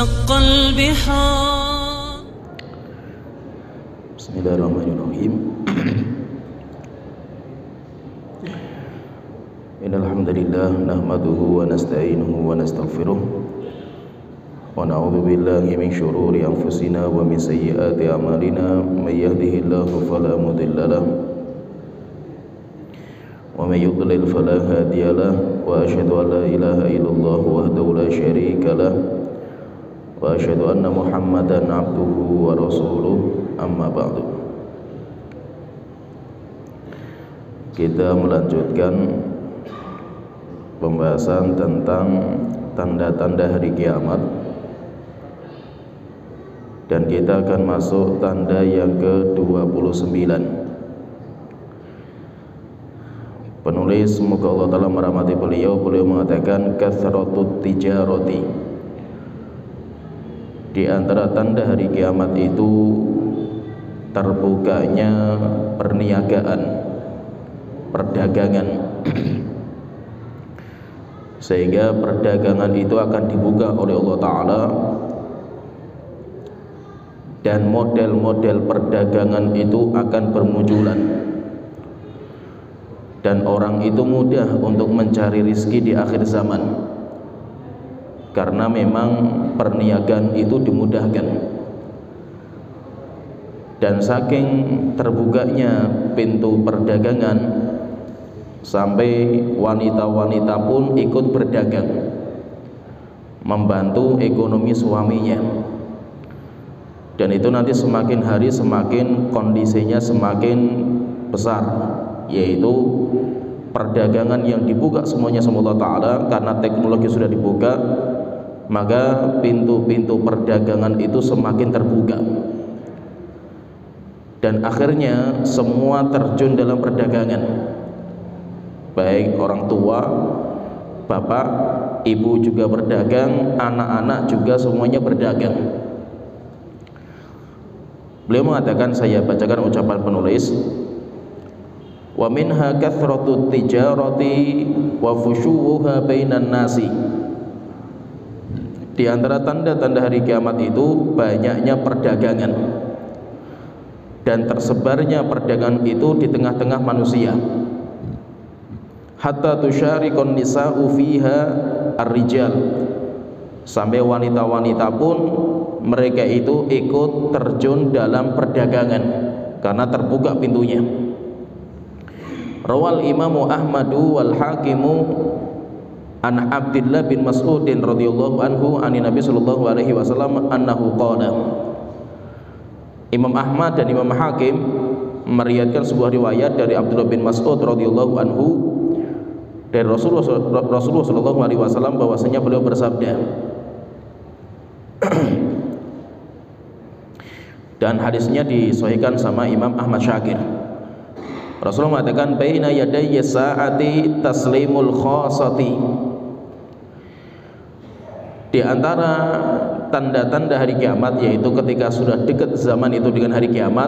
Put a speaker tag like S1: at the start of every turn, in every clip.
S1: وشق البحار.
S2: بسم الله الرحمن الرحيم. إن الحمد لله نحمده ونستعينه ونستغفره ونعوذ بالله من شرور أنفسنا ومن سيئات أعمالنا من يهده الله فلا مضل له ومن يضلل فلا هادي له وأشهد أن لا إله إلا الله وحده لا شريك له وأشهد أن محمدا عبده ورسوله أما بعد. Kita melanjutkan pembahasan tentang tanda-tanda hari kiamat, dan kita akan masuk tanda yang ke-29. Penulis, semoga Allah Ta'ala merahmati beliau mengatakan kathratut tijarati. Di antara tanda hari kiamat itu terbukanya perniagaan, perdagangan. Sehingga perdagangan itu akan dibuka oleh Allah Ta'ala, dan model-model perdagangan itu akan bermunculan, dan orang itu mudah untuk mencari rizki di akhir zaman, karena memang perniagaan itu dimudahkan. Dan saking terbukanya pintu perdagangan, sampai wanita-wanita pun ikut berdagang, membantu ekonomi suaminya. Dan itu nanti semakin hari semakin kondisinya semakin besar, yaitu perdagangan yang dibuka semuanya sama Allah Ta'ala. Karena teknologi sudah dibuka, maka pintu-pintu perdagangan itu semakin terbuka, dan akhirnya semua terjun dalam perdagangan. Baik orang tua, bapak, ibu juga berdagang, anak-anak juga semuanya berdagang. Beliau mengatakan, saya bacakan ucapan penulis, wa minha kathratut tijarati wa fushuha bainan nasi. Di antara tanda-tanda hari kiamat itu banyaknya perdagangan dan tersebarnya perdagangan itu di tengah-tengah manusia. Hatta tusyarikun nisa'u fiha ar-rijal, sampai wanita-wanita pun mereka itu ikut terjun dalam perdagangan karena terbuka pintunya. Rawal Imamu Ahmadu wal Hakimu an Abdullah bin Mas'udin radhiyallahu anhu anin Nabi sallallahu alaihi wasallam annahu qala. Imam Ahmad dan Imam Hakim meriwayatkan sebuah riwayat dari Abdullah bin Mas'ud radhiyallahu anhu dari Rasulullah sallallahu alaihi wasallam bahwasanya beliau bersabda, dan hadisnya disahihkan sama Imam Ahmad Syakir. Rasulullah mengatakan, baina yadayya sa'ati taslimul khasati. Di antara tanda-tanda hari kiamat, yaitu ketika sudah dekat zaman itu dengan hari kiamat,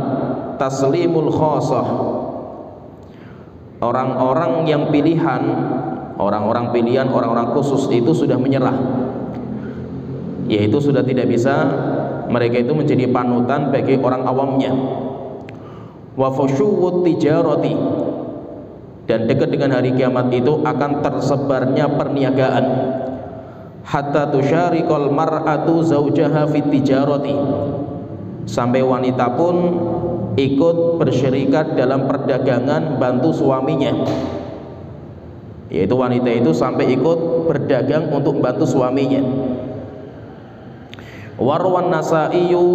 S2: taslimul khasah. Orang-orang yang pilihan, orang-orang pilihan, orang-orang khusus itu sudah menyerah, yaitu sudah tidak bisa mereka itu menjadi panutan bagi orang awamnya. Wa fushuwut tijarati, dan dekat dengan hari kiamat itu akan tersebarnya perniagaan. Hatta tusyarikal mar'atu zaujaha fit tijarati, sampai wanita pun ikut bersyirikat dalam perdagangan bantu suaminya, yaitu wanita itu sampai ikut berdagang untuk bantu suaminya. Warwan Nasaiyu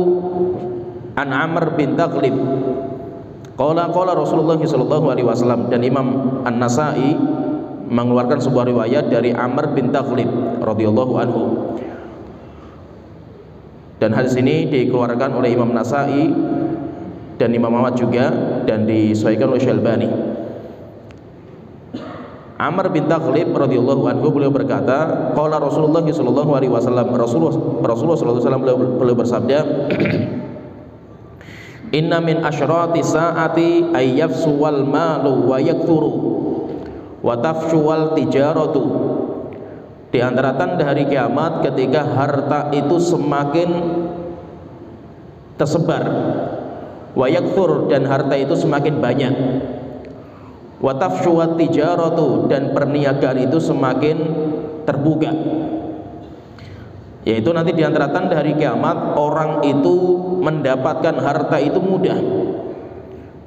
S2: an Amr bin Taghlib qala Rasulullah sallallahu alaihi wasallam, dan Imam An-Nasai mengeluarkan sebuah riwayat dari Amr bin Taghlib radhiyallahu anhu, dan hadis ini dikeluarkan oleh Imam Nasai dan Imam Ahmad juga, dan disahihkan oleh Syalbani. Amr bin Taghlib radhiyallahu anhu beliau berkata, qala Rasulullah sallallahu alaihi wasallam, Rasulullah sallallahu alaihi wasallam beliau bersabda, inna min asyrati sa'ati ay yafsu wal malu wa yakthuru wa tafshu wal tijaratu Di antara tanda hari kiamat ketika harta itu semakin tersebar, wa yakthur, dan harta itu semakin banyak, wa tafshuwat tijaratu, dan perniagaan itu semakin terbuka. Yaitu nanti di antara tanda hari kiamat, orang itu mendapatkan harta itu mudah.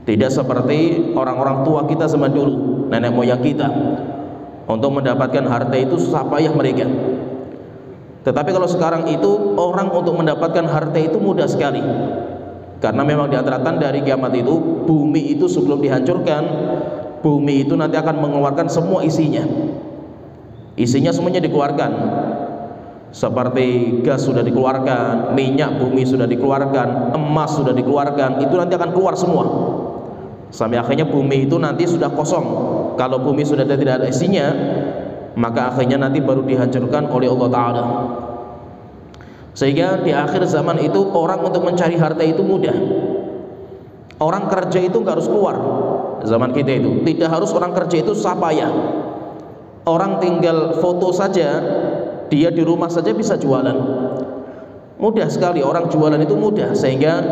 S2: Tidak seperti orang-orang tua kita zaman dulu, nenek moyang kita. Untuk mendapatkan harta itu susah payah mereka. Tetapi kalau sekarang itu orang untuk mendapatkan harta itu mudah sekali. Karena memang di antara tanda hari kiamat itu, bumi itu sebelum dihancurkan, bumi itu nanti akan mengeluarkan semua isinya. Isinya semuanya dikeluarkan. Seperti gas sudah dikeluarkan, minyak bumi sudah dikeluarkan, emas sudah dikeluarkan, itu nanti akan keluar semua. Sampai akhirnya bumi itu nanti sudah kosong. Kalau bumi sudah tidak ada isinya, maka akhirnya nanti baru dihancurkan oleh Allah Ta'ala. Sehingga di akhir zaman itu orang untuk mencari harta itu mudah. Orang kerja itu nggak harus keluar. Zaman kita itu tidak harus orang kerja itu susah payah. Orang tinggal foto saja, dia di rumah saja bisa jualan. Mudah sekali, orang jualan itu mudah. Sehingga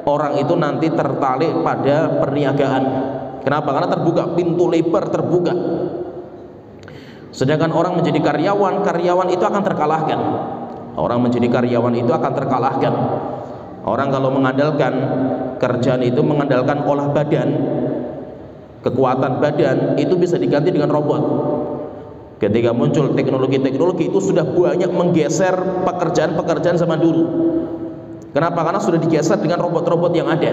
S2: orang itu nanti tertarik pada perniagaan. Kenapa? Karena terbuka, pintu lebar terbuka. Sedangkan orang menjadi karyawan, karyawan itu akan terkalahkan. Orang menjadi karyawan itu akan terkalahkan. Orang kalau mengandalkan kerjaan itu, mengandalkan olah badan, kekuatan badan, itu bisa diganti dengan robot. Ketika muncul teknologi-teknologi itu sudah banyak menggeser pekerjaan-pekerjaan zaman dulu. Kenapa? Karena sudah digeser dengan robot-robot yang ada.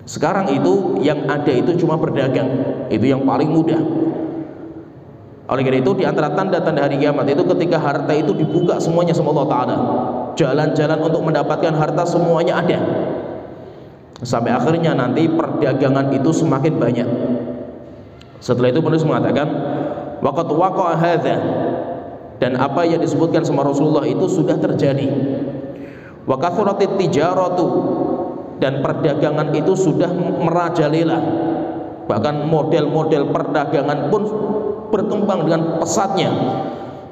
S2: Sekarang itu yang ada itu cuma berdagang, itu yang paling mudah. Oleh karena itu di antara tanda-tanda hari kiamat itu ketika harta itu dibuka semuanya sama Allah Ta'ala. Jalan-jalan untuk mendapatkan harta semuanya ada. Sampai akhirnya nanti perdagangan itu semakin banyak. Setelah itu penulis mengatakan waqad waqa'a hadza, dan apa yang disebutkan sama Rasulullah itu sudah terjadi. Wa kathuratit tijaratu, dan perdagangan itu sudah merajalela. Bahkan model-model perdagangan pun berkembang dengan pesatnya.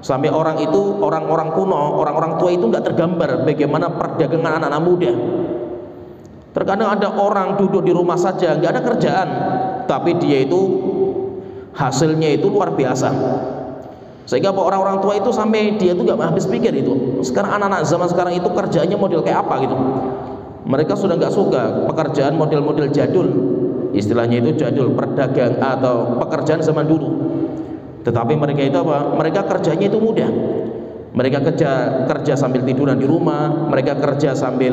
S2: Sampai orang itu, orang-orang kuno, orang-orang tua itu nggak tergambar bagaimana perdagangan anak-anak muda. Terkadang ada orang duduk di rumah saja, nggak ada kerjaan, tapi dia itu hasilnya itu luar biasa. Sehingga orang-orang tua itu sampai dia itu nggak habis pikir itu. Sekarang anak-anak zaman sekarang itu kerjaannya model kayak apa gitu. Mereka sudah nggak suka pekerjaan model-model jadul, istilahnya itu jadul, perdagang atau pekerjaan zaman dulu. Tetapi mereka itu apa? Mereka kerjanya itu mudah. Mereka kerja sambil tiduran di rumah, mereka kerja sambil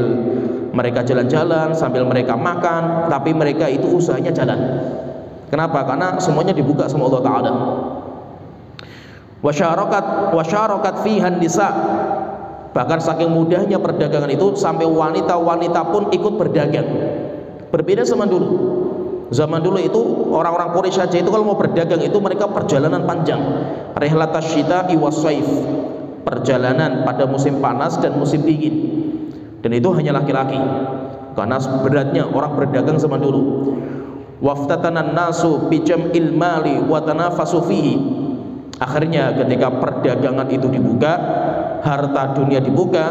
S2: mereka jalan-jalan, sambil mereka makan, tapi mereka itu usahanya jalan. Kenapa? Karena semuanya dibuka sama Allah Ta'ala. Wasyarakat fihan nisa, bahkan saking mudahnya perdagangan itu sampai wanita-wanita pun ikut berdagang. Berbeda zaman dulu. Zaman dulu itu orang-orang Quraisy saja itu kalau mau berdagang itu mereka perjalanan panjang. Rihlatash syita'i was-shaif, perjalanan pada musim panas dan musim dingin. Dan itu hanya laki-laki. Karena beratnya orang berdagang zaman dulu. Waftatanan nasu bijam'il mali wa tanafasu fihi. Akhirnya ketika perdagangan itu dibuka, harta dunia dibuka,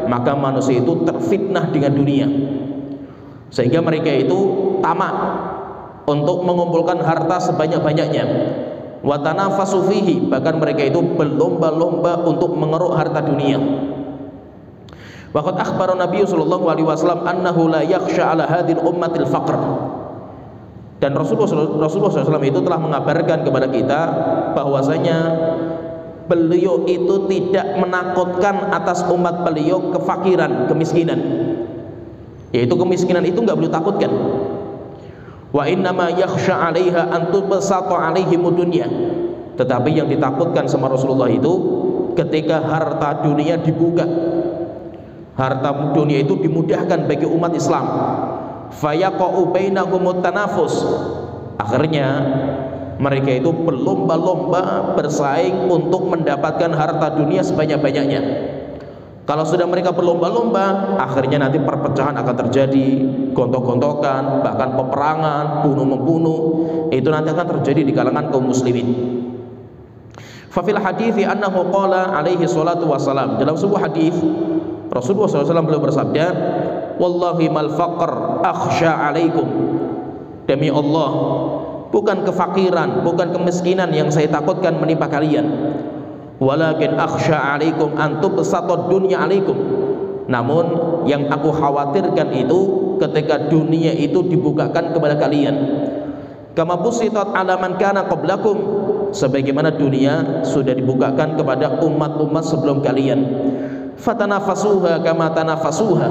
S2: maka manusia itu terfitnah dengan dunia. Sehingga mereka itu tamak untuk mengumpulkan harta sebanyak-banyaknya. Wa tanafasu fihi, bahkan mereka itu berlomba-lomba untuk mengeruk harta dunia. Waqad akhbara Nabi sallallahu alaihi wasallam annahu la yakhsha ala hadhil ummatil faqr. Dan Rasulullah SAW itu telah mengabarkan kepada kita bahwasanya beliau itu tidak menakutkan atas umat beliau kefakiran, kemiskinan. Yaitu kemiskinan itu nggak beliau takutkan. Wa innama yakhsha 'alaiha an tubsata 'alaihimud dunya. Tetapi yang ditakutkan sama Rasulullah itu ketika harta dunia dibuka. Harta dunia itu dimudahkan bagi umat Islam. Fayaqa'u bainahumut tanafus. Akhirnya mereka itu berlomba-lomba bersaing untuk mendapatkan harta dunia sebanyak-banyaknya. Kalau sudah mereka berlomba-lomba, akhirnya nanti perpecahan akan terjadi, gontok-gontokan, bahkan peperangan, bunuh-membunuh. Itu nanti akan terjadi di kalangan kaum muslimin. Fa fil hadithi annahu qala alaihi salatu wassalam, dalam sebuah hadis Rasulullah SAW beliau bersabda, wallahi mal faqr akhsha alaikum, demi Allah bukan kefakiran, bukan kemiskinan yang saya takutkan menimpa kalian, walakin akhsha alaikum an tubsatad dunya alaikum, namun yang aku khawatirkan itu ketika dunia itu dibukakan kepada kalian, kama busitat ala man kana qablakum, sebagaimana dunia sudah dibukakan kepada umat-umat sebelum kalian, fatanafasuha kama tanafasuha,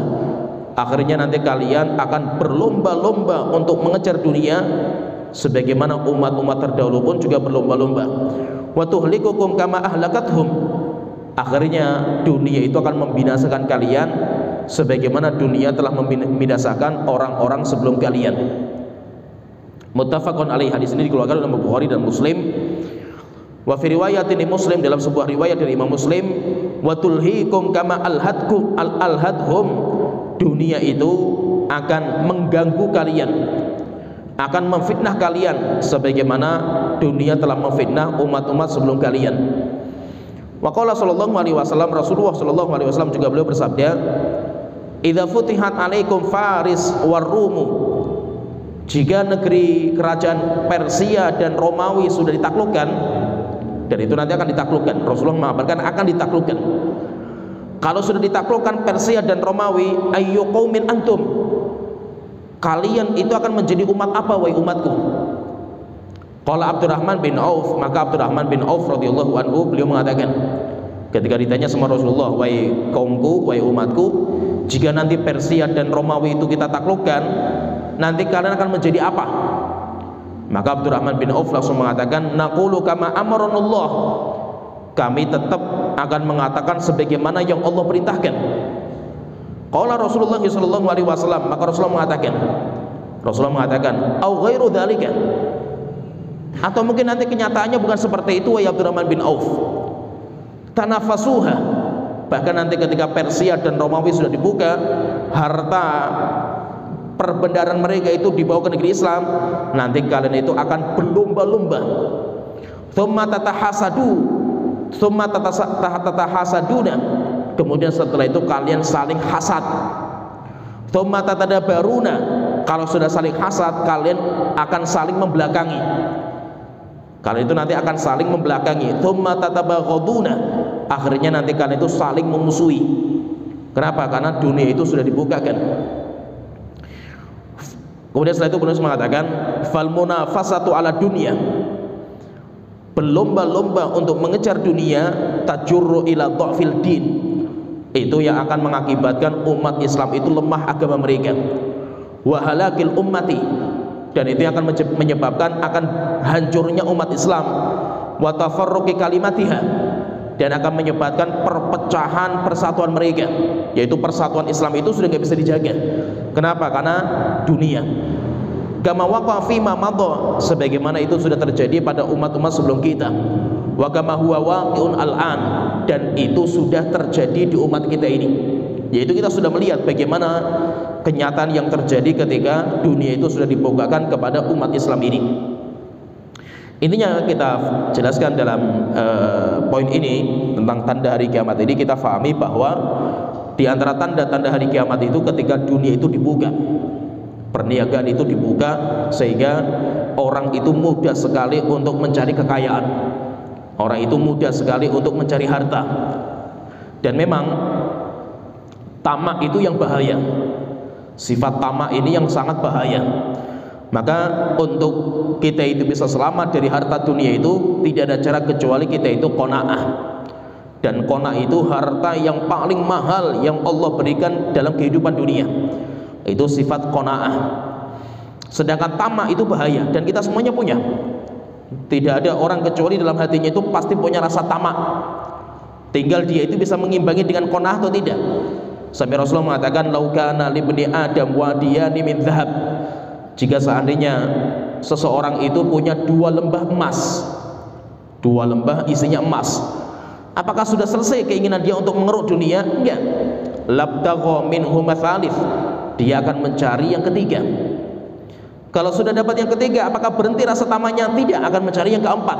S2: akhirnya nanti kalian akan berlomba-lomba untuk mengejar dunia sebagaimana umat-umat terdahulu pun juga berlomba-lomba. Wa tuhlikukum kama ahlakathum, akhirnya dunia itu akan membinasakan kalian sebagaimana dunia telah membinasakan orang-orang sebelum kalian. Muttafaqun alaih, hadis ini dikeluarkan oleh Bukhari dan Muslim. Wa fi riwayatin Muslim, dalam sebuah riwayat dari Imam Muslim, wa tulhikum kama alhadhum, dunia itu akan mengganggu kalian, akan memfitnah kalian sebagaimana dunia telah memfitnah umat-umat sebelum kalian. Wa qala sallallahu alaihi wasallam, Rasulullah sallallahu alaihi wasallam juga beliau bersabda, idza futihat alaikum Faris war Rumu, jika negeri kerajaan Persia dan Romawi sudah ditaklukkan, dan itu nanti akan ditaklukkan, Rasulullah mengabarkan akan ditaklukkan. Kalau sudah ditaklukkan Persia dan Romawi, ayyu qaumin antum, kalian itu akan menjadi umat apa wahai umatku? Qala Abdurrahman bin Auf, maka Abdurrahman bin Auf radhiyallahu anhu beliau mengatakan, ketika ditanya sama Rasulullah, wahai kaumku, wahai umatku, jika nanti Persia dan Romawi itu kita taklukkan, nanti kalian akan menjadi apa? Maka Abdurrahman bin Auf langsung mengatakan, naqulu kama amaranallah, kami tetap akan mengatakan sebagaimana yang Allah perintahkan. Qala Rasulullah sallallahu alaihi wasallam, maka Rasulullah mengatakan, au ghairu dzalika, atau mungkin nanti kenyataannya bukan seperti itu wahai Abdurrahman bin Auf. Tanafasuha, bahkan nanti ketika Persia dan Romawi sudah dibuka, harta perbendaharaan mereka itu dibawa ke negeri Islam, nanti kalian itu akan berlomba-lomba. Tsumma tatahasaduna, kemudian setelah itu kalian saling hasad. Tsumma tatadabaruna, kalau sudah saling hasad kalian akan saling membelakangi. Kalian itu nanti akan saling membelakangi. Tsumma tatabaghaduna, akhirnya nanti kalian itu saling memusuhi. Kenapa? Karena dunia itu sudah dibukakan. Kemudian setelah itu penulis mengatakan, fal munafasatu ala dunia, berlomba-lomba untuk mengejar dunia, tajurru ila dha'fil din, itu yang akan mengakibatkan umat Islam itu lemah agama mereka. Wa halakil ummati, dan itu yang akan menyebabkan akan hancurnya umat Islam. Wa tafarruqi kalimatiha, dan akan menyebabkan perpecahan persatuan mereka, yaitu persatuan Islam itu sudah tidak bisa dijaga. Kenapa? Karena dunia. Kama waqa fi ma madha, sebagaimana itu sudah terjadi pada umat-umat sebelum kita. Wa kama huwa waqi'un al-an, dan itu sudah terjadi di umat kita ini. Yaitu kita sudah melihat bagaimana kenyataan yang terjadi ketika dunia itu sudah dibukakan kepada umat Islam ini. Intinya kita jelaskan dalam poin ini tentang tanda hari kiamat ini, kita fahami bahwa di antara tanda-tanda hari kiamat itu ketika dunia itu dibuka, perniagaan itu dibuka, sehingga orang itu mudah sekali untuk mencari kekayaan, orang itu mudah sekali untuk mencari harta. Dan memang tamak itu yang bahaya, sifat tamak ini yang sangat bahaya. Maka untuk kita itu bisa selamat dari harta dunia itu tidak ada cara kecuali kita itu qanaah. Dan qanaah itu harta yang paling mahal yang Allah berikan dalam kehidupan dunia, itu sifat qanaah. Sedangkan tamak itu bahaya, dan kita semuanya punya. Tidak ada orang kecuali dalam hatinya itu pasti punya rasa tamak, tinggal dia itu bisa mengimbangi dengan qanaah atau tidak. Sampai Rasulullah mengatakan, lau kana libni adam wadiyani min dhahab, jika seandainya seseorang itu punya 2 lembah emas, 2 lembah isinya emas, apakah sudah selesai keinginan dia untuk mengeruk dunia? Enggak. Labtagha minhu matsalits, dia akan mencari yang ketiga. Kalau sudah dapat yang ketiga, apakah berhenti rasa tamaknya? Tidak, akan mencari yang keempat.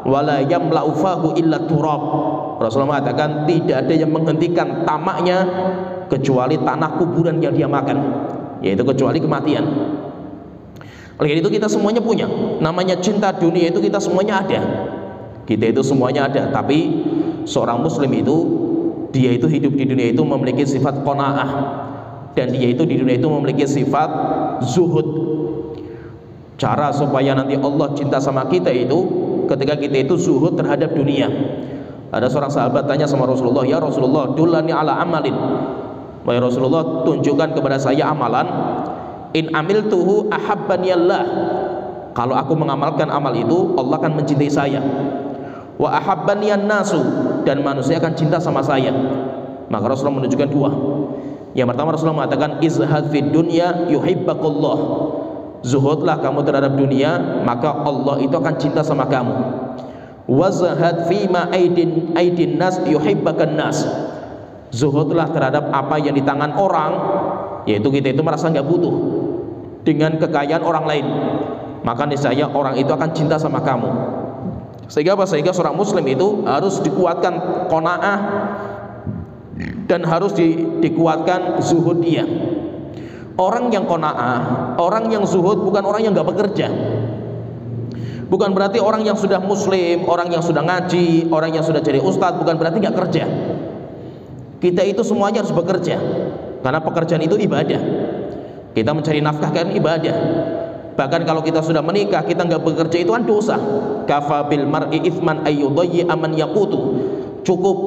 S2: wala yamla'u fahu illa turab. Rasulullah mengatakan tidak ada yang menghentikan tamaknya kecuali tanah kuburan yang dia makan, yaitu kecuali kematian. Oleh itu kita semuanya punya namanya cinta dunia, itu kita semuanya ada, kita itu semuanya ada. Tapi seorang muslim itu, dia itu hidup di dunia itu memiliki sifat qanaah, dan dia itu di dunia itu memiliki sifat zuhud. Cara supaya nanti Allah cinta sama kita itu ketika kita itu zuhud terhadap dunia. Ada seorang sahabat tanya sama Rasulullah, ya Rasulullah, dullani ala amalin, wahai Rasulullah, tunjukkan kepada saya amalan, in amiltuhu ahabbani Allah, kalau aku mengamalkan amal itu Allah akan mencintai saya, wa ahabbani an-nasu, dan manusia akan cinta sama saya. Maka Rasulullah menunjukkan dua. Yang pertama, Rasulullah mengatakan izhad fid dunya yuhibbakullah, zuhudlah kamu terhadap dunia maka Allah itu akan cinta sama kamu. Wazahad fima aidin nas yuhibbakan nas, zuhudlah terhadap apa yang di tangan orang, yaitu kita itu merasa nggak butuh dengan kekayaan orang lain, maka niscaya orang itu akan cinta sama kamu. Sehingga apa? Sehingga seorang muslim itu harus dikuatkan qanaah dan harus dikuatkan zuhud dia. Orang yang qanaah, orang yang zuhud bukan orang yang nggak bekerja. Bukan berarti orang yang sudah muslim, orang yang sudah ngaji, orang yang sudah jadi ustadz, bukan berarti nggak kerja. Kita itu semuanya harus bekerja, karena pekerjaan itu ibadah. Kita mencari nafkah kan ibadah. Bahkan kalau kita sudah menikah kita nggak bekerja itu kan dosa. Kafa bil mar'i itsman ayyudayyi aman yaqutu. Cukup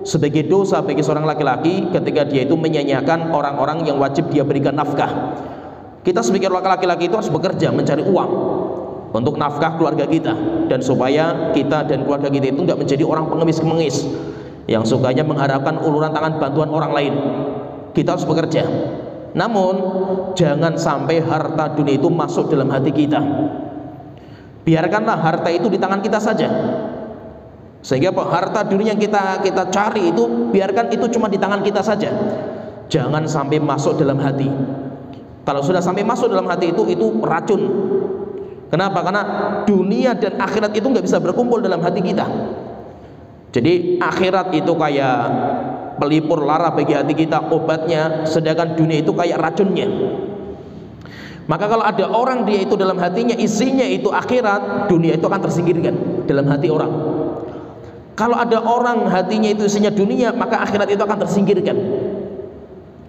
S2: sebagai dosa bagi seorang laki-laki ketika dia itu menyanyiakan orang-orang yang wajib dia berikan nafkah. Kita sebagai laki-laki itu harus bekerja mencari uang untuk nafkah keluarga kita, dan supaya kita dan keluarga kita itu nggak menjadi orang pengemis-pengemis yang sukanya mengharapkan uluran tangan bantuan orang lain. Kita harus bekerja. Namun jangan sampai harta dunia itu masuk dalam hati kita. Biarkanlah harta itu di tangan kita saja. Sehingga harta dunia yang kita cari itu biarkan itu cuma di tangan kita saja. Jangan sampai masuk dalam hati. Kalau sudah sampai masuk dalam hati itu racun. Kenapa? Karena dunia dan akhirat itu nggak bisa berkumpul dalam hati kita. Jadi akhirat itu kayak pelipur lara bagi hati kita, obatnya, sedangkan dunia itu kayak racunnya. Maka kalau ada orang dia itu dalam hatinya isinya itu akhirat, dunia itu akan tersingkirkan dalam hati orang. Kalau ada orang hatinya itu isinya dunia, maka akhirat itu akan tersingkirkan.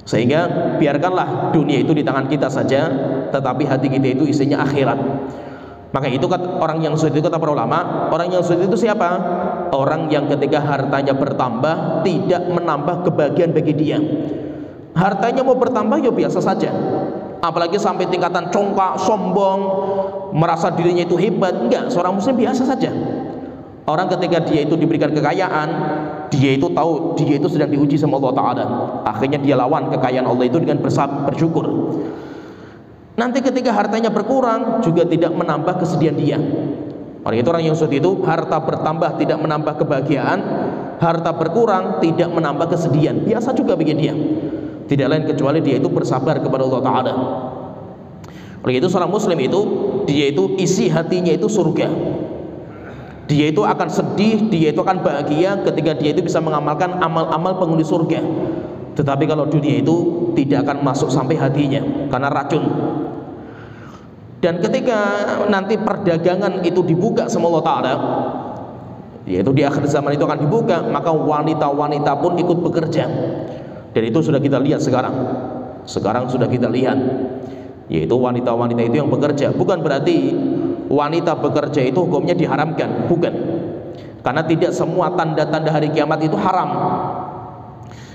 S2: Sehingga biarkanlah dunia itu di tangan kita saja, tetapi hati kita itu isinya akhirat. Maka itu kata orang yang zuhud itu, kata para ulama, orang yang zuhud itu siapa? Orang yang ketika hartanya bertambah tidak menambah kebahagiaan bagi dia. Hartanya mau bertambah ya biasa saja, apalagi sampai tingkatan congkak, sombong, merasa dirinya itu hebat. Enggak, seorang muslim biasa saja. Orang ketika dia itu diberikan kekayaan, dia itu tahu dia itu sedang diuji sama Allah Ta'ala. Akhirnya dia lawan kekayaan Allah itu dengan bersyukur. Nanti ketika hartanya berkurang juga tidak menambah kesedihan dia. Oleh itu orang yang zuhud itu harta bertambah tidak menambah kebahagiaan, harta berkurang tidak menambah kesedihan. Biasa juga bagi dia. Tidak lain kecuali dia itu bersabar kepada Allah Ta'ala. Oleh itu seorang muslim itu dia itu isi hatinya itu surga. Dia itu akan sedih, dia itu akan bahagia ketika dia itu bisa mengamalkan amal-amal penghuni surga. Tetapi kalau dunia itu tidak akan masuk sampai hatinya karena racun. Dan ketika nanti perdagangan itu dibuka sama Allah Ta'ala, yaitu di akhir zaman itu akan dibuka, maka wanita-wanita pun ikut bekerja. Dan itu sudah kita lihat sekarang. Sekarang sudah kita lihat, yaitu wanita-wanita itu yang bekerja. Bukan berarti wanita bekerja itu hukumnya diharamkan, bukan. Karena tidak semua tanda-tanda hari kiamat itu haram.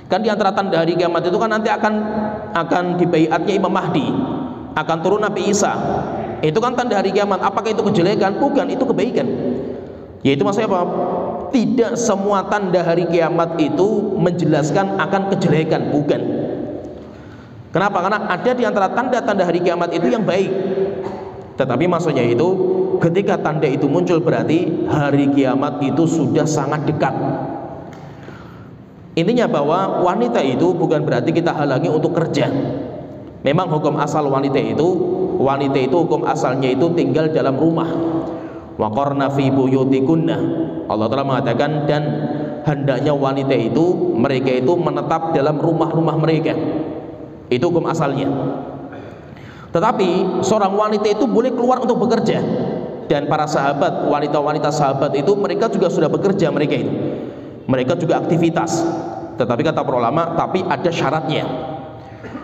S2: Kan di antara tanda hari kiamat itu kan nanti akan dibaiatnya Imam Mahdi, akan turun Nabi Isa. Itu kan tanda hari kiamat. Apakah itu kejelekan? Bukan, itu kebaikan. Yaitu maksudnya apa? Tidak semua tanda hari kiamat itu menjelaskan akan kejelekan, bukan. Kenapa? Karena ada di antara tanda-tanda hari kiamat itu yang baik. Tetapi maksudnya itu ketika tanda itu muncul berarti hari kiamat itu sudah sangat dekat. Intinya bahwa wanita itu bukan berarti kita halangi untuk kerja. Memang hukum asal wanita itu hukum asalnya itu tinggal dalam rumah. Wa qarna fi buyutikunna. Allah telah mengatakan, dan hendaknya wanita itu, mereka itu menetap dalam rumah-rumah mereka. Itu hukum asalnya. Tetapi seorang wanita itu boleh keluar untuk bekerja. Dan para sahabat, wanita-wanita sahabat itu, mereka juga sudah bekerja, mereka itu. Mereka juga aktivitas. Tetapi kata para ulama, tapi ada syaratnya.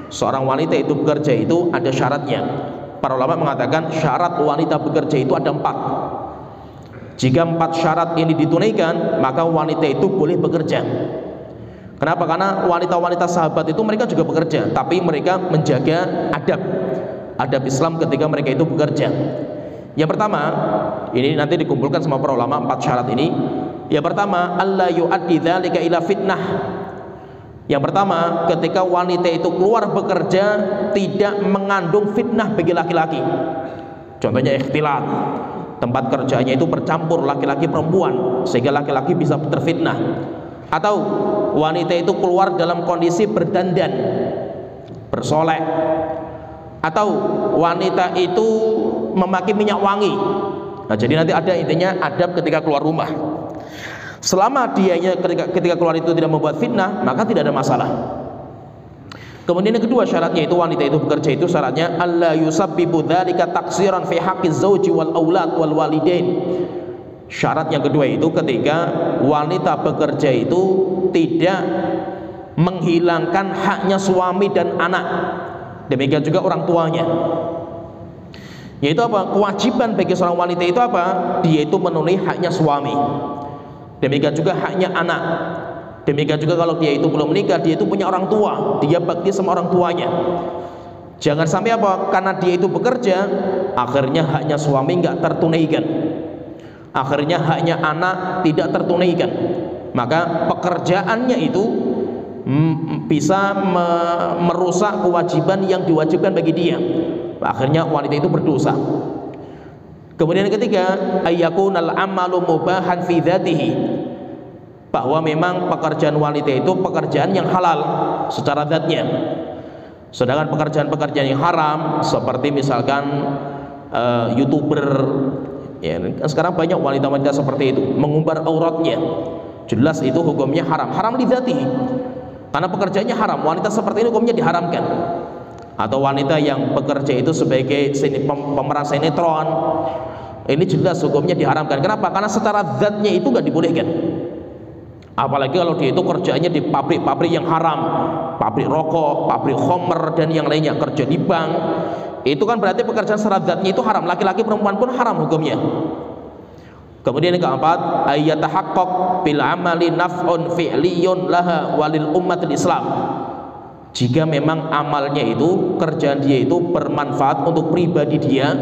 S2: Seorang wanita itu bekerja itu ada syaratnya. Para ulama mengatakan syarat wanita bekerja itu ada 4. Jika 4 syarat ini ditunaikan, maka wanita itu boleh bekerja. Kenapa? Karena wanita-wanita sahabat itu mereka juga bekerja, tapi mereka menjaga adab Islam ketika mereka itu bekerja. Yang pertama, ini nanti dikumpulkan sama para ulama 4 syarat ini. Yang pertama, alla yu'addi dzalika ila fitnah. Yang pertama, ketika wanita itu keluar bekerja tidak mengandung fitnah bagi laki-laki. Contohnya ikhtilat, tempat kerjanya itu bercampur laki-laki perempuan sehingga laki-laki bisa terfitnah. Atau wanita itu keluar dalam kondisi berdandan, bersolek. Atau wanita itu memakai minyak wangi. Nah, jadi nanti ada intinya adab ketika keluar rumah. Selama dianya ketika keluar itu tidak membuat fitnah, maka tidak ada masalah. Kemudian yang kedua syaratnya itu wanita itu bekerja itu syaratnya alla yusabbibu dzalika taqsiran fi haqqiz zauji wal aulad wal walidain. Syarat yang kedua itu ketika wanita bekerja itu tidak menghilangkan haknya suami dan anak. Demikian juga orang tuanya. Yaitu apa? Kewajiban bagi seorang wanita itu apa? Dia itu memenuhi haknya suami. Demikian juga haknya anak. Demikian juga kalau dia itu belum menikah, dia itu punya orang tua, dia bakti sama orang tuanya. Jangan sampai apa? Karena dia itu bekerja, akhirnya haknya suami nggak tertunaikan, akhirnya haknya anak tidak tertunaikan. Maka pekerjaannya itu bisa merusak kewajiban yang diwajibkan bagi dia. Akhirnya wanita itu berdosa. Kemudian yang ketiga, ayyakunal amalu mubahan fi dzatihi, bahwa memang pekerjaan wanita itu pekerjaan yang halal secara zatnya. Sedangkan pekerjaan-pekerjaan yang haram seperti misalkan YouTuber, ya, sekarang banyak wanita-wanita seperti itu mengumbar auratnya, jelas itu hukumnya haram, haram li dzatihi, karena pekerjaannya haram. Wanita seperti ini hukumnya diharamkan. Atau wanita yang bekerja itu sebagai pemeran sinetron, ini jelas hukumnya diharamkan. Kenapa? Karena secara zatnya itu nggak dibolehkan. Apalagi kalau dia itu kerjanya di pabrik-pabrik yang haram, pabrik rokok, pabrik khamr dan yang lainnya, kerja di bank, itu kan berarti pekerjaan secara zatnya itu haram. Laki-laki perempuan pun haram hukumnya. Kemudian yang keempat, ayyatahaqqaq bil amali naf'un fi'liyun laha walil ummatil Islam. Jika memang amalnya itu, kerjaan dia itu bermanfaat untuk pribadi dia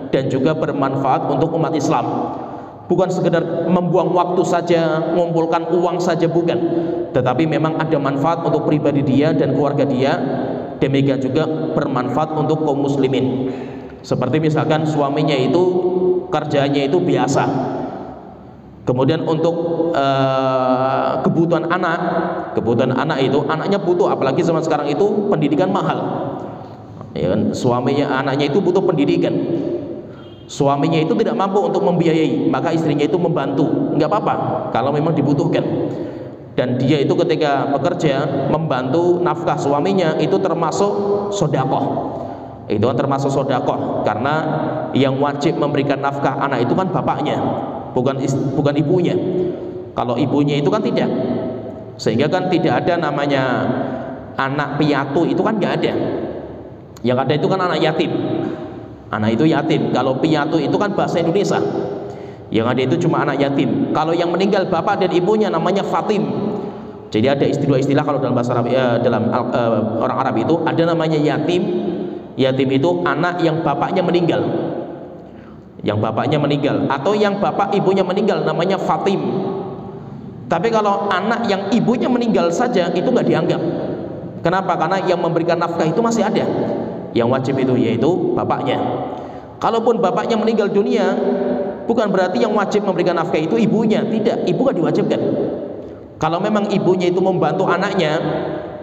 S2: dan juga bermanfaat untuk umat Islam. Bukan sekedar membuang waktu saja, mengumpulkan uang saja, bukan. Tetapi memang ada manfaat untuk pribadi dia dan keluarga dia. Demikian juga bermanfaat untuk kaum muslimin. Seperti misalkan suaminya itu kerjanya itu biasa, kemudian untuk kebutuhan anak itu, anaknya butuh, apalagi zaman sekarang itu pendidikan mahal, ya kan? Suaminya, anaknya itu butuh pendidikan, suaminya itu tidak mampu untuk membiayai, maka istrinya itu membantu, nggak apa-apa kalau memang dibutuhkan. Dan dia itu ketika bekerja membantu nafkah suaminya, itu termasuk sedekah. Itu kan termasuk sedekah, karena yang wajib memberikan nafkah anak itu kan bapaknya, bukan ibunya. Kalau ibunya itu kan tidak, sehingga kan tidak ada namanya anak piatu, itu kan nggak ada. Yang ada itu kan anak yatim. Anak itu yatim. Kalau piatu itu kan bahasa Indonesia, yang ada itu cuma anak yatim. Kalau yang meninggal bapak dan ibunya namanya fatim. Jadi ada istilah-istilah kalau dalam bahasa Arab, dalam orang Arab itu ada namanya yatim. Yatim itu anak yang bapaknya meninggal, atau yang bapak ibunya meninggal namanya fatim. Tapi kalau anak yang ibunya meninggal saja itu nggak dianggap. Kenapa? Karena yang memberikan nafkah itu masih ada. Yang wajib itu yaitu bapaknya. Kalaupun bapaknya meninggal dunia, bukan berarti yang wajib memberikan nafkah itu ibunya. Tidak, ibu nggak diwajibkan. Kalau memang ibunya itu membantu anaknya,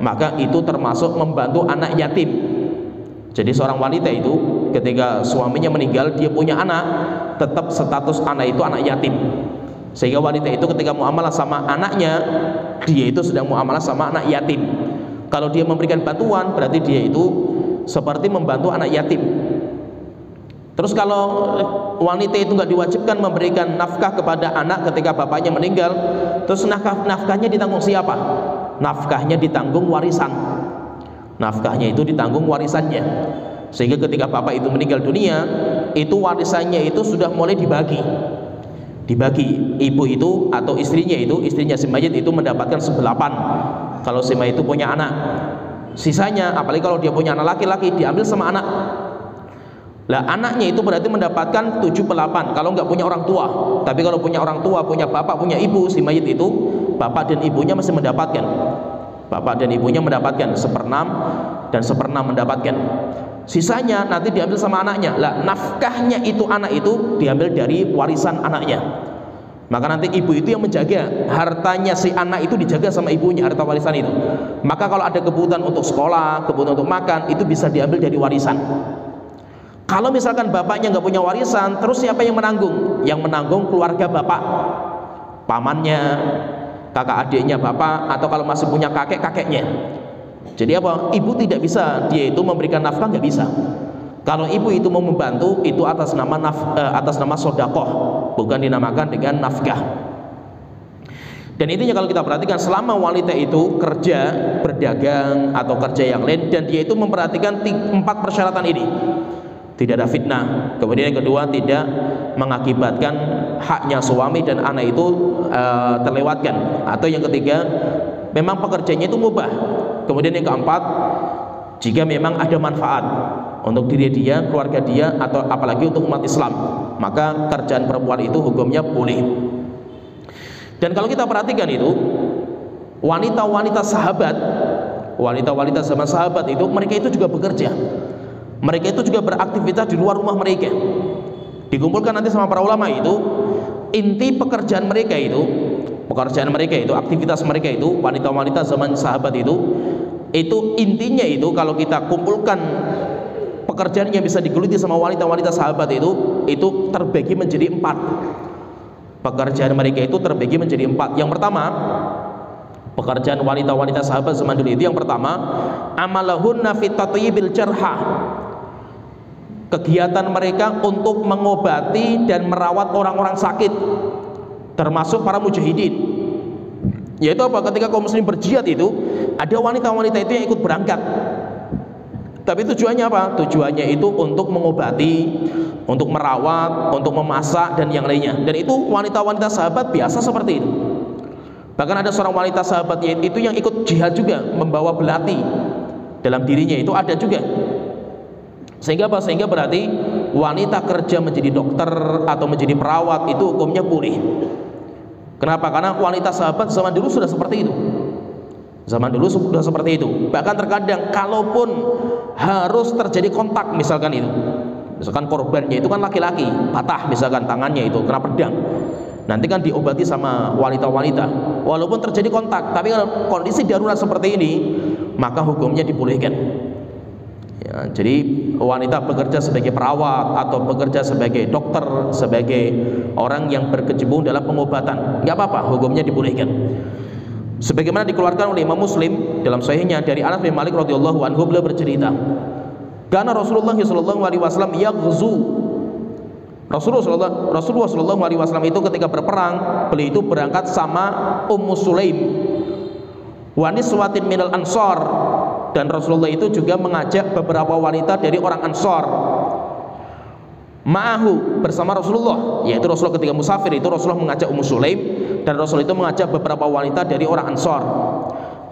S2: maka itu termasuk membantu anak yatim. Jadi seorang wanita itu ketika suaminya meninggal, dia punya anak, tetap status anak itu anak yatim. Sehingga wanita itu ketika muamalah sama anaknya, dia itu sedang muamalah sama anak yatim. Kalau dia memberikan bantuan, berarti dia itu seperti membantu anak yatim. Terus kalau wanita itu nggak diwajibkan memberikan nafkah kepada anak ketika bapaknya meninggal, terus nafkahnya ditanggung siapa? Nafkahnya ditanggung warisan. Nafkahnya itu ditanggung warisannya. Sehingga ketika bapak itu meninggal dunia, itu warisannya itu sudah mulai dibagi. Ibu itu atau istrinya si mayit itu mendapatkan 1/8 kalau si mayit itu punya anak. Sisanya, apalagi kalau dia punya anak laki-laki, diambil sama anak. Lah anaknya itu berarti mendapatkan 7/8 kalau nggak punya orang tua. Tapi kalau punya orang tua, punya bapak, punya ibu, si mayit itu bapak dan ibunya masih mendapatkan. Bapak dan ibunya mendapatkan 1/6 dan 1/6 mendapatkan. Sisanya nanti diambil sama anaknya. Lah nafkahnya itu anak itu diambil dari warisan anaknya. Maka nanti ibu itu yang menjaga hartanya si anak itu, dijaga sama ibunya, harta warisan itu. Maka kalau ada kebutuhan untuk sekolah, kebutuhan untuk makan, itu bisa diambil dari warisan. Kalau misalkan bapaknya nggak punya warisan, terus siapa yang menanggung? Yang menanggung keluarga bapak, pamannya, kakak adiknya bapak, atau kalau masih punya kakek-kakeknya. Jadi apa? Ibu tidak bisa dia itu memberikan nafkah, nggak bisa. Kalau ibu itu mau membantu, itu atas nama sodakoh, bukan dinamakan dengan nafkah. Dan intinya kalau kita perhatikan, selama wanita itu kerja, berdagang atau kerja yang lain, dan dia itu memperhatikan 4 persyaratan ini, tidak ada fitnah, kemudian yang kedua tidak mengakibatkan haknya suami dan anak itu terlewatkan, atau yang ketiga memang pekerjaannya itu mubah, kemudian yang keempat jika memang ada manfaat untuk diri dia, keluarga dia, atau apalagi untuk umat Islam, maka kerjaan perempuan itu hukumnya boleh. Dan kalau kita perhatikan itu, wanita-wanita sahabat, wanita-wanita zaman sahabat itu, mereka itu juga bekerja. Mereka itu juga beraktivitas di luar rumah mereka. Dikumpulkan nanti sama para ulama itu, inti pekerjaan mereka itu, aktivitas mereka itu, wanita-wanita zaman sahabat itu intinya itu kalau kita kumpulkan pekerjaan yang bisa digeluti sama wanita-wanita sahabat itu terbagi menjadi 4. Pekerjaan mereka itu terbagi menjadi 4. Yang pertama, pekerjaan wanita-wanita sahabat zaman dulu itu, yang pertama, amalahunna fit tatyibil jarha. Kegiatan mereka untuk mengobati dan merawat orang-orang sakit, termasuk para mujahidin. Yaitu apa? Ketika kaum muslim berjihad itu, ada wanita-wanita itu yang ikut berangkat. Tapi tujuannya apa? Tujuannya itu untuk mengobati, untuk merawat, untuk memasak dan yang lainnya. Dan itu wanita-wanita sahabat biasa seperti itu. Bahkan ada seorang wanita sahabatnya itu yang ikut jihad juga, membawa belati dalam dirinya, itu ada juga. Sehingga apa? Sehingga berarti wanita kerja menjadi dokter atau menjadi perawat itu hukumnya boleh. Kenapa? Karena wanita sahabat zaman dulu sudah seperti itu. Zaman dulu sudah seperti itu. Bahkan terkadang kalaupun harus terjadi kontak, misalkan itu, misalkan korbannya itu kan laki-laki, patah misalkan tangannya itu kena pedang, nanti kan diobati sama wanita-wanita. Walaupun terjadi kontak, tapi kalau kondisi darurat seperti ini, maka hukumnya dibolehkan. Ya, jadi wanita bekerja sebagai perawat atau bekerja sebagai dokter, sebagai orang yang berkecimpung dalam pengobatan, nggak apa-apa, hukumnya dibolehkan. Sebagaimana dikeluarkan oleh Imam Muslim dalam sahihnya dari Anas bin Malik radhiyallahu anhu, beliau bercerita, karena Rasulullah sallallahu alaihi wasallam yaghzu. Rasulullah sallallahu alaihi wasallam itu ketika berperang, beliau itu berangkat sama Ummu Sulaim wa niswatin minal ansar, dan Rasulullah itu juga mengajak beberapa wanita dari orang Ansar ma'ahu, bersama Rasulullah. Yaitu Rasulullah ketika musafir itu Rasulullah mengajak Ummu Sulaim, dan Rasulullah itu mengajak beberapa wanita dari orang Ansar.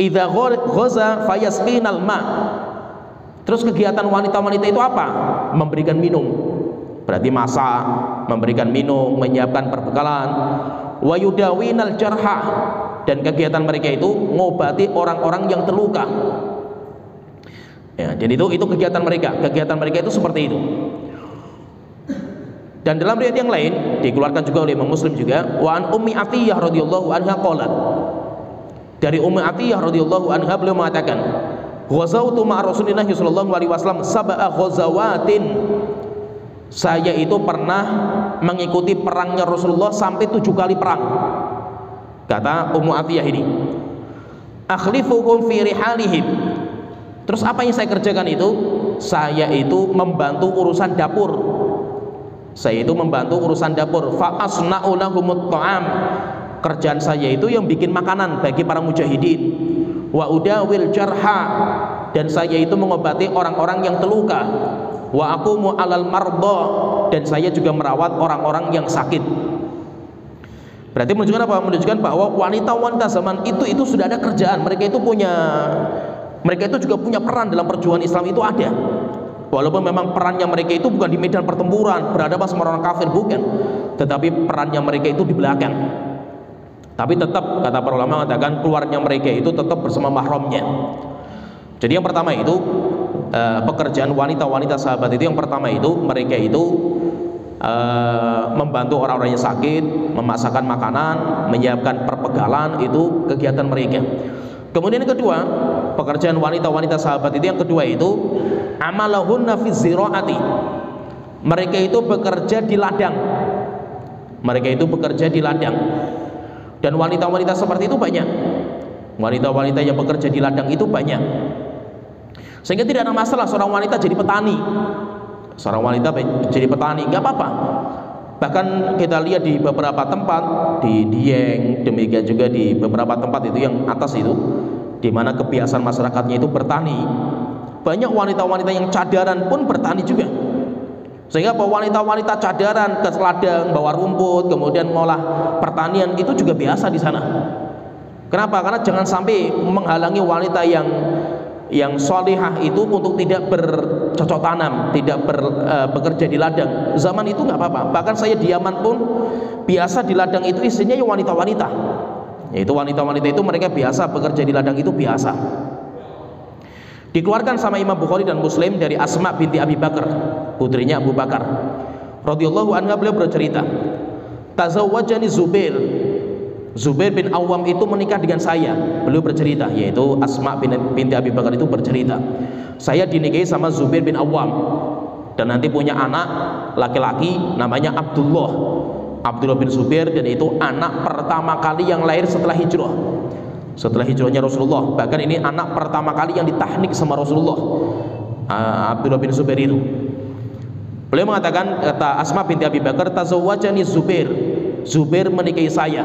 S2: Idza ghaza fayasqinal ma. Terus kegiatan wanita-wanita itu apa? Memberikan minum. Berarti masak, memberikan minum, menyiapkan perbekalan. Wa yudawinal jarha, dan kegiatan mereka itu ngobati orang-orang yang terluka. Ya, jadi itu kegiatan mereka. Kegiatan mereka itu seperti itu. Dan dalam riwayat yang lain dikeluarkan juga oleh Imam Muslim juga, wa an Ummi Atiyah radhiyallahu anha qalat. Dari Ummi Atiyah radhiyallahu anha beliau mengatakan, Ghazawtu ma'a Rasulillah sallallahu alaihi wasallam sab'a ghazawatin. Saya itu pernah mengikuti perangnya Rasulullah sampai 7 kali perang. Kata Ummu Atiyah ini. Akhlifuhum fi rihalihim. Terus apa yang saya kerjakan itu? Saya itu membantu urusan dapur. Saya itu membantu urusan dapur. Fa asna'u lahumut ta'am. Kerjaan saya itu yang bikin makanan bagi para mujahidin. Wa udawil jarha, dan saya itu mengobati orang-orang yang terluka. Wa aqumu alal marda, dan saya juga merawat orang-orang yang sakit. Berarti menunjukkan apa? Menunjukkan bahwa wanita-wanita zaman itu sudah ada kerjaan. Mereka itu juga punya peran dalam perjuangan Islam itu ada. Walaupun memang perannya mereka itu bukan di medan pertempuran, berhadapan sama orang kafir, bukan. Tetapi perannya mereka itu di belakang. Tapi tetap, kata para ulama mengatakan, keluarnya mereka itu tetap bersama mahramnya. Jadi yang pertama itu pekerjaan wanita-wanita sahabat itu, yang pertama itu mereka itu membantu orang-orang yang sakit, memasakkan makanan, menyiapkan perpegalan, itu kegiatan mereka. Kemudian yang kedua, pekerjaan wanita-wanita sahabat itu yang kedua itu amalahunna fi ziraati. Mereka itu bekerja di ladang. Mereka itu bekerja di ladang. Dan wanita-wanita seperti itu banyak. Wanita-wanita yang bekerja di ladang itu banyak. Sehingga tidak ada masalah seorang wanita jadi petani. Seorang wanita jadi petani, nggak apa-apa. Bahkan kita lihat di beberapa tempat, di Dieng, demikian juga di beberapa tempat itu yang atas itu, di mana kebiasaan masyarakatnya itu bertani. Banyak wanita-wanita yang cadaran pun bertani juga. Sehingga wanita-wanita cadaran ke ladang bawa rumput, kemudian ngolah pertanian, itu juga biasa di sana. Kenapa? Karena jangan sampai menghalangi wanita yang solihah itu untuk tidak bercocok tanam, tidak bekerja di ladang. Zaman itu nggak apa-apa. Bahkan saya di Yaman pun biasa di ladang itu isinya ya wanita-wanita. Yaitu wanita-wanita itu mereka biasa bekerja di ladang itu biasa. Dikeluarkan sama Imam Bukhari dan Muslim dari Asma binti Abi Bakar, putrinya Abu Bakar radhiyallahu anha. Beliau bercerita, tazawwajani Zubair bin Awam itu menikah dengan saya. Beliau bercerita, yaitu Asma binti Abi Bakar itu bercerita, saya dinikahi sama Zubair bin Awam, dan nanti punya anak laki-laki namanya Abdullah bin Zubair, dan itu anak pertama kali yang lahir setelah hijrah. Setelah hijrahnya Rasulullah, bahkan ini anak pertama kali yang ditahnik sama Rasulullah, Abdullah bin Zubair itu. Beliau mengatakan, kata Asma binti Abi Bakar, tazawwajani Zubair menikahi saya.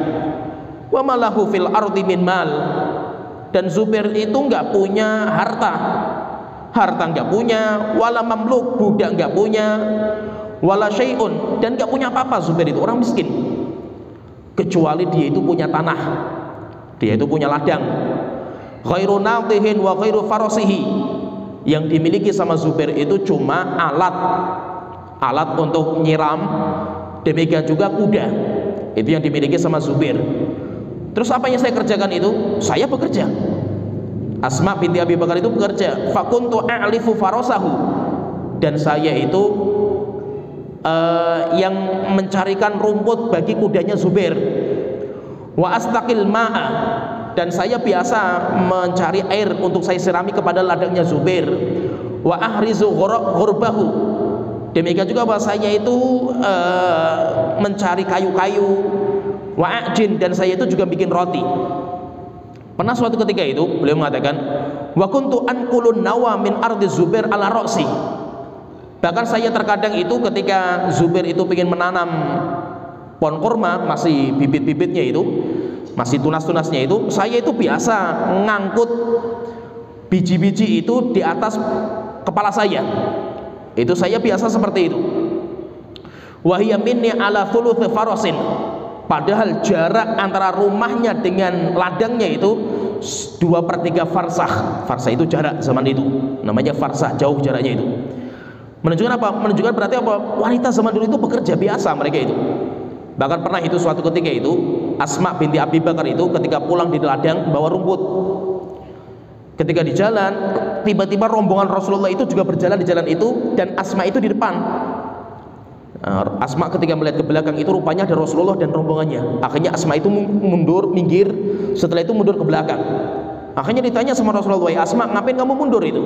S2: Wa malahu fil ardi min mal, dan Zubair itu nggak punya harta nggak punya, wala mamluk, budak nggak punya, wala syai'un, dan nggak punya apa-apa. Zubair itu orang miskin, kecuali dia itu punya tanah, dia itu punya ladang. Ghairu nadihin wa ghairu farasihi, yang dimiliki sama Zubair itu cuma alat untuk nyiram, demikian juga kuda, itu yang dimiliki sama Zubair. Terus apa yang saya kerjakan itu? Saya bekerja. Asma binti Abi Bakar itu bekerja. Fakuntu a'lifu farasahu, dan saya itu yang mencarikan rumput bagi kudanya Zubair. Wa astaqil ma'a, dan saya biasa mencari air untuk saya sirami kepada ladangnya Zubair. Wa ahrizu ghurbahu, demikian juga bahasanya itu mencari kayu-kayu. Wa ajin, dan saya itu juga bikin roti. Pernah suatu ketika itu beliau mengatakan, wa kuntu anqulun nawa min ardi Zubair ala ra'si. Bahkan saya terkadang itu ketika Zubair itu ingin menanam pohon kurma, masih bibit-bibitnya itu, masih tunas-tunasnya itu, saya itu biasa ngangkut biji-biji itu di atas kepala saya. Itu saya biasa seperti itu. Wa hiya minni ala thuluth farasin, padahal jarak antara rumahnya dengan ladangnya itu 2/3 farsah. Farsah itu jarak zaman itu, namanya farsah, jauh jaraknya itu. Menunjukkan apa? Menunjukkan berarti apa? Wanita zaman dulu itu bekerja biasa mereka itu. Bahkan pernah itu suatu ketika itu Asma binti Abi Bakar itu ketika pulang di ladang bawa rumput. Ketika di jalan, tiba-tiba rombongan Rasulullah itu juga berjalan di jalan itu, dan Asma itu di depan. Asma ketika melihat ke belakang itu rupanya ada Rasulullah dan rombongannya. Akhirnya Asma itu minggir, setelah itu mundur ke belakang. Akhirnya ditanya sama Rasulullah, "Wahai Asma, ngapain kamu mundur itu?"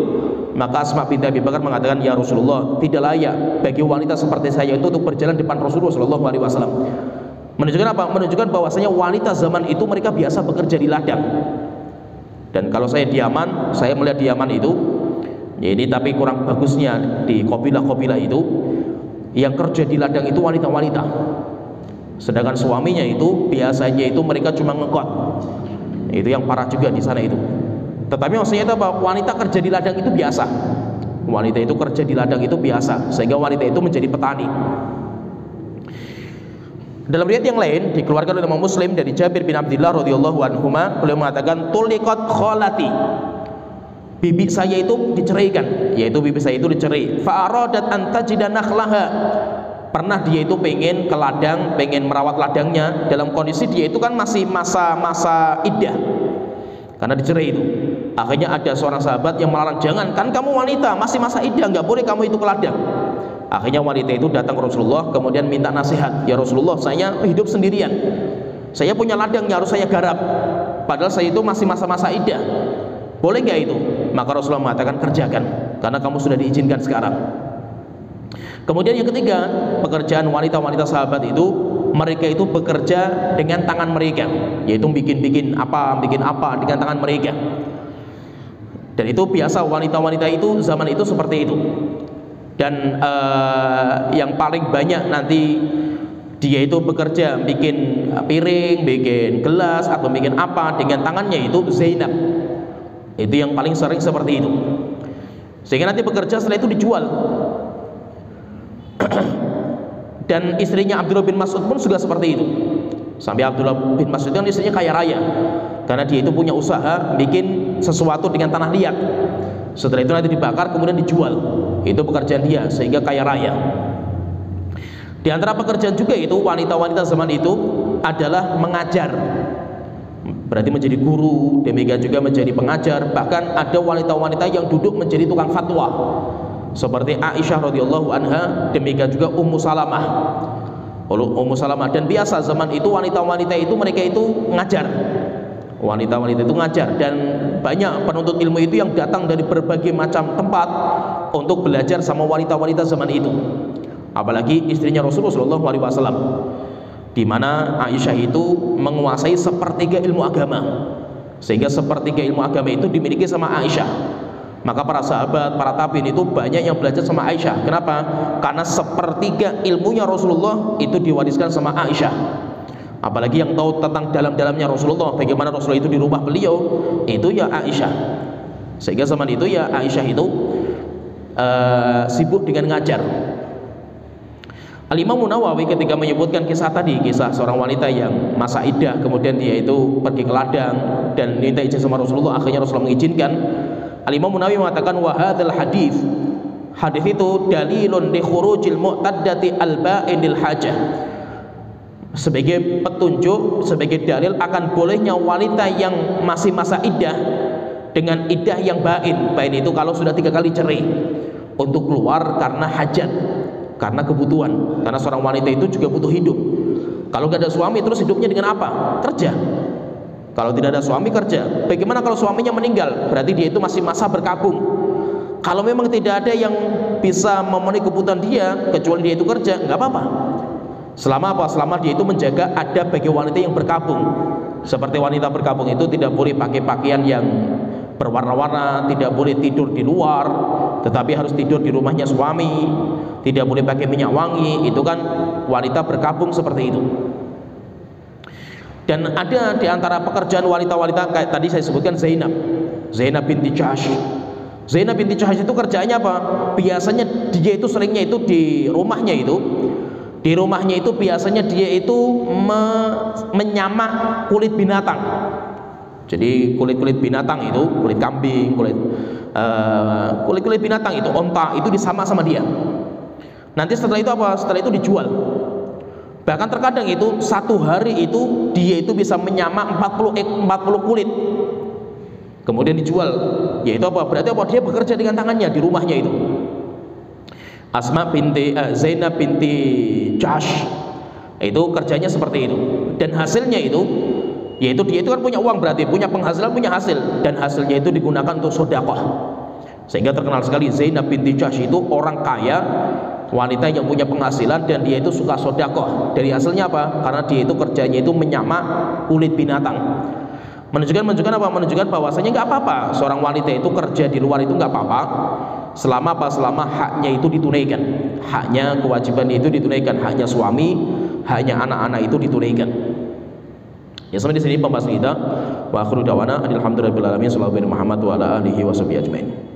S2: Maka Asma binti Abi Bakar mengatakan, "Ya Rasulullah, tidak layak bagi wanita seperti saya itu untuk berjalan depan Rasulullah SAW." Menunjukkan apa? Menunjukkan bahwasanya wanita zaman itu mereka biasa bekerja di ladang. Dan kalau saya di Yaman, saya melihat di Yaman itu, ya ini tapi kurang bagusnya di kabilah-kabilah itu, yang kerja di ladang itu wanita-wanita. Sedangkan suaminya itu biasanya itu mereka cuma ngekot. Itu yang parah juga di sana itu. Tetapi maksudnya itu apa? Wanita kerja di ladang itu biasa. Wanita itu kerja di ladang itu biasa, sehingga wanita itu menjadi petani. Dalam riwayat yang lain dikeluarkan oleh Imam Muslim dari Jabir bin Abdullah radhiyallahu anhuma, beliau mengatakan, "Tuliqat kholati." Bibi saya itu diceraikan, yaitu bibi saya itu dicerai. Fa aradat an tajida nakhlaha. Pernah dia itu pengen ke ladang, pengen merawat ladangnya dalam kondisi dia itu kan masih masa iddah karena dicerai itu. Akhirnya ada seorang sahabat yang melarang, "Jangan, kan kamu wanita, masih masa iddah, nggak boleh kamu itu ke ladang." Akhirnya wanita itu datang ke Rasulullah, kemudian minta nasihat, "Ya Rasulullah, saya hidup sendirian, saya punya ladang yang harus saya garap, padahal saya itu masih masa-masa iddah, boleh nggak itu?" Maka Rasulullah mengatakan, "Kerjakan, karena kamu sudah diizinkan sekarang." Kemudian yang ketiga, pekerjaan wanita-wanita sahabat itu, mereka itu bekerja dengan tangan mereka, yaitu bikin apa dengan tangan mereka. Dan itu biasa wanita-wanita itu zaman itu seperti itu. Dan yang paling banyak nanti dia itu bekerja bikin piring, bikin gelas atau bikin apa dengan tangannya itu Zainab. Itu yang paling sering seperti itu. Sehingga nanti bekerja setelah itu dijual. Dan istrinya Abdullah bin Mas'ud pun juga seperti itu. Sampai Abdullah bin Mas'ud kan istrinya kaya raya, karena dia itu punya usaha bikin sesuatu dengan tanah liat. Setelah itu nanti dibakar kemudian dijual. Itu pekerjaan dia, sehingga kaya raya. Di antara pekerjaan juga itu wanita-wanita zaman itu adalah mengajar. Berarti menjadi guru, demikian juga menjadi pengajar. Bahkan ada wanita-wanita yang duduk menjadi tukang fatwa, seperti Aisyah radhiyallahu anha, demikian juga Ummu Salamah. Dan biasa zaman itu wanita-wanita itu mereka itu ngajar. Wanita-wanita itu ngajar, dan banyak penuntut ilmu itu yang datang dari berbagai macam tempat untuk belajar sama wanita-wanita zaman itu. Apalagi istrinya Rasulullah SAW, di mana Aisyah itu menguasai sepertiga ilmu agama, sehingga sepertiga ilmu agama itu dimiliki sama Aisyah. Maka para sahabat, para tabi'in itu banyak yang belajar sama Aisyah. Kenapa? Karena sepertiga ilmunya Rasulullah itu diwariskan sama Aisyah. Apalagi yang tahu tentang dalam-dalamnya Rasulullah, bagaimana Rasulullah itu di rumah beliau, itu ya Aisyah. Sehingga zaman itu ya Aisyah itu sibuk dengan ngajar. Al-Imam Nawawi ketika menyebutkan kisah tadi, kisah seorang wanita yang masa iddah, kemudian dia itu pergi ke ladang dan minta izin sama Rasulullah, akhirnya Rasulullah mengizinkan. Al-Imam Nawawi mengatakan, wa hadzal hadis itu dalilun li khurujil mu'taddati al-ba'inil hajah, sebagai petunjuk, sebagai dalil akan bolehnya wanita yang masih masa iddah dengan iddah yang bain. Bain itu kalau sudah 3 kali cerai, untuk keluar karena hajat, karena kebutuhan. Karena seorang wanita itu juga butuh hidup. Kalau gak ada suami, terus hidupnya dengan apa? Kerja. Kalau tidak ada suami, kerja. Bagaimana kalau suaminya meninggal? Berarti dia itu masih masa berkabung. Kalau memang tidak ada yang bisa memenuhi kebutuhan dia kecuali dia itu kerja, nggak apa-apa. Selama apa? Selama dia itu menjaga adab bagi wanita yang berkabung. Seperti wanita berkabung itu tidak boleh pakai pakaian yang berwarna-warna, tidak boleh tidur di luar, tetapi harus tidur di rumahnya suami, tidak boleh pakai minyak wangi. Itu kan wanita berkabung seperti itu. Dan ada di antara pekerjaan wanita-wanita kayak tadi saya sebutkan Zainab binti Jahsh. Zainab binti Jahsh itu kerjaannya apa? Biasanya dia itu seringnya itu di rumahnya itu biasanya dia itu menyamak kulit binatang. Jadi kulit binatang itu, kulit kambing, kulit binatang itu, onta itu disama sama dia. Nanti setelah itu apa? Setelah itu dijual. Bahkan terkadang itu 1 hari itu dia itu bisa menyamak 40 kulit, kemudian dijual. Yaitu apa? Berarti apa? Dia bekerja dengan tangannya di rumahnya itu. Zainab binti Jahsh itu kerjanya seperti itu, dan hasilnya itu Yaitu dia itu kan punya uang, berarti punya penghasilan, punya hasil, dan hasilnya itu digunakan untuk sedekah. Sehingga terkenal sekali Zainab binti Jahsy itu orang kaya, wanita yang punya penghasilan, dan dia itu suka sedekah. Dari hasilnya apa? Karena dia itu kerjanya itu menyamak kulit binatang. Menunjukkan apa? Menunjukkan bahwasanya nggak apa-apa seorang wanita itu kerja di luar, itu nggak apa-apa selama apa? Selama haknya itu ditunaikan, haknya, kewajiban itu ditunaikan, haknya suami, haknya anak-anak itu ditunaikan. Ya, sampai di sini pembahasan kita. Wa akhiru da'wana alhamdulillahirabbil alamin, sallallahu alaihi Muhammad wa ala alihi washabihi ajmain.